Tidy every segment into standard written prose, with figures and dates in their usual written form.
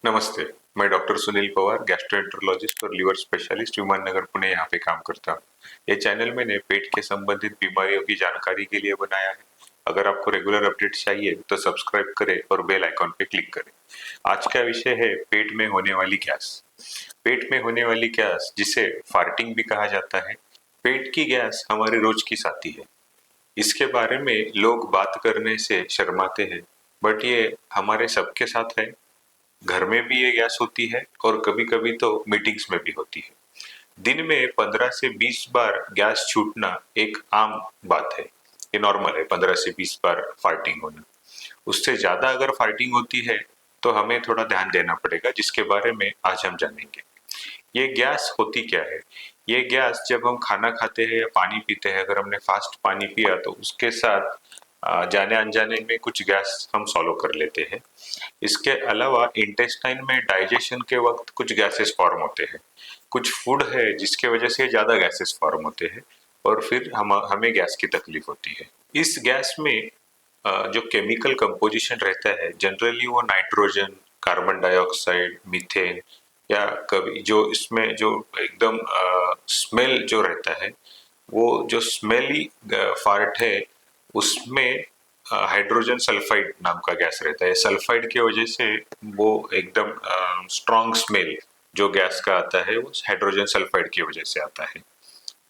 नमस्ते, मैं doctor Sunil Pawar, gastroenterologist और लीवर स्पेशलिस्ट विमान नगर पुणे यहाँ पे काम करता हूँ। ये चैनल मैंने पेट के संबंधित बीमारियों की जानकारी के लिए बनाया है। अगर आपको रेगुलर अपडेट चाहिए तो सब्सक्राइब करें और बेल आइकॉन पे क्लिक करें। आज का विषय है पेट में होने वाली गैस। पेट में होने वाली गैस, जिसे फार्टिंग भी कहा जाता है। पेट की गैस हमारे रोज की साथी है। इसके बारे में लोग बात करने से शर्माते हैं, बट ये हमारे सबके साथ है। घर में भी ये गैस होती है और कभी कभी तो मीटिंग्स में भी होती है। दिन में 15 से 20 बार गैस छूटना एक आम बात है। ये नॉर्मल है, 15 से 20 बार फार्टिंग होना। उससे ज्यादा अगर फार्टिंग होती है तो हमें थोड़ा ध्यान देना पड़ेगा, जिसके बारे में आज हम जानेंगे। ये गैस होती क्या है? ये गैस जब हम खाना खाते हैं या पानी पीते हैं, अगर हमने फास्ट पानी पिया तो उसके साथ जाने अनजाने में कुछ गैस हम सॉलो कर लेते हैं। इसके अलावा इंटेस्टाइन में डाइजेशन के वक्त कुछ गैसेस फॉर्म होते हैं। कुछ फूड है जिसके वजह से ज्यादा गैसेस फॉर्म होते हैं और फिर हमें गैस की तकलीफ होती है। इस गैस में जो केमिकल कंपोजिशन रहता है, जनरली वो नाइट्रोजन, कार्बन डाइऑक्साइड, मीथेन, या कभी जो इसमें जो एकदम स्मेल जो रहता है, वो जो स्मेली फार्ट है, उसमें हाइड्रोजन सल्फाइड नाम का गैस रहता है। सल्फाइड की वजह से वो एकदम स्ट्रॉन्ग स्मेल जो गैस का आता है, वो हाइड्रोजन सल्फाइड की वजह से आता है।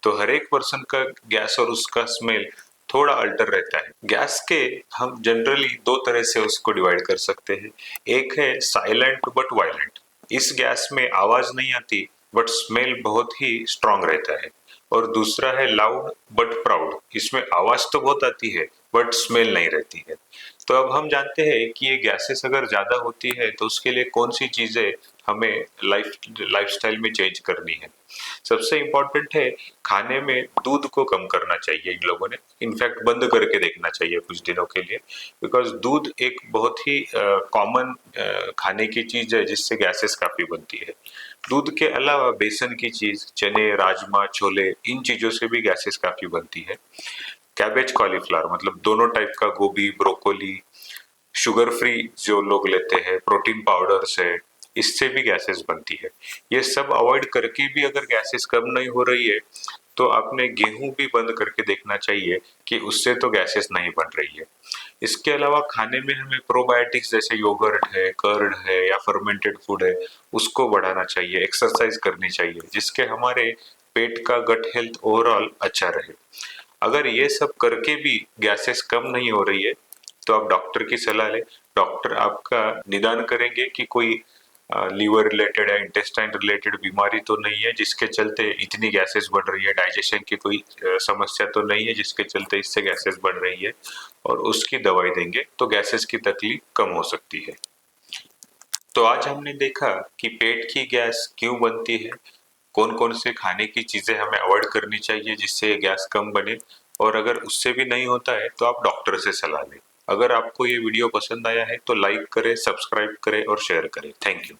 तो हर एक पर्सन का गैस और उसका स्मेल थोड़ा अल्टर रहता है। गैस के हम जनरली दो तरह से उसको डिवाइड कर सकते हैं। एक है साइलेंट बट वायलेंट। इस गैस में आवाज नहीं आती बट स्मेल बहुत ही स्ट्रांग रहता है। और दूसरा है लाउड बट प्राउड। इसमें आवाज तो बहुत आती है बट स्मेल नहीं रहती है। तो अब हम जानते हैं कि ये गैसेस अगर ज्यादा होती है तो उसके लिए कौन सी चीजें हमें लाइफस्टाइल में चेंज करनी है। सबसे इम्पोर्टेंट है, खाने में दूध को कम करना चाहिए। इन लोगों ने इनफैक्ट बंद करके देखना चाहिए कुछ दिनों के लिए, बिकॉज दूध एक बहुत ही कॉमन खाने की चीज है जिससे गैसेस काफी बनती है। दूध के अलावा बेसन की चीज, चने, राजमा, छोले, इन चीजों से भी गैसेस काफी बनती है। कैबेज, कॉलीफ्लावर, मतलब दोनों टाइप का गोभी, ब्रोकोली, शुगर फ्री जो लोग लेते हैं, प्रोटीन पाउडर से, इससे भी गैसेस बनती है। ये सब अवॉइड करके भी अगर गैसेस कम नहीं हो रही है तो आपने गेहूं भी बंद करके देखना चाहिए कि उससे तो गैसेस नहीं बन रही है। इसके अलावा खाने में हमें प्रोबायोटिक्स जैसे योगर्ट है, कर्ड है या फर्मेंटेड फूड है, उसको बढ़ाना चाहिए। एक्सरसाइज करनी चाहिए जिसके हमारे पेट का गट हेल्थ ओवरऑल अच्छा रहे। अगर ये सब करके भी गैसेस कम नहीं हो रही है तो आप डॉक्टर की सलाह लें। डॉक्टर आपका निदान करेंगे कि कोई लीवर रिलेटेड या इंटेस्टाइन रिलेटेड बीमारी तो नहीं है जिसके चलते इतनी गैसेस बढ़ रही है, डाइजेशन की कोई समस्या तो नहीं है जिसके चलते इससे गैसेस बढ़ रही है, और उसकी दवाई देंगे तो गैसेस की तकलीफ कम हो सकती है। तो आज हमने देखा कि पेट की गैस क्यों बनती है, कौन कौन से खाने की चीजें हमें अवॉइड करनी चाहिए जिससे गैस कम बने, और अगर उससे भी नहीं होता है तो आप डॉक्टर से सलाह लें। अगर आपको ये वीडियो पसंद आया है तो लाइक करें, सब्सक्राइब करें और शेयर करें। Thank you.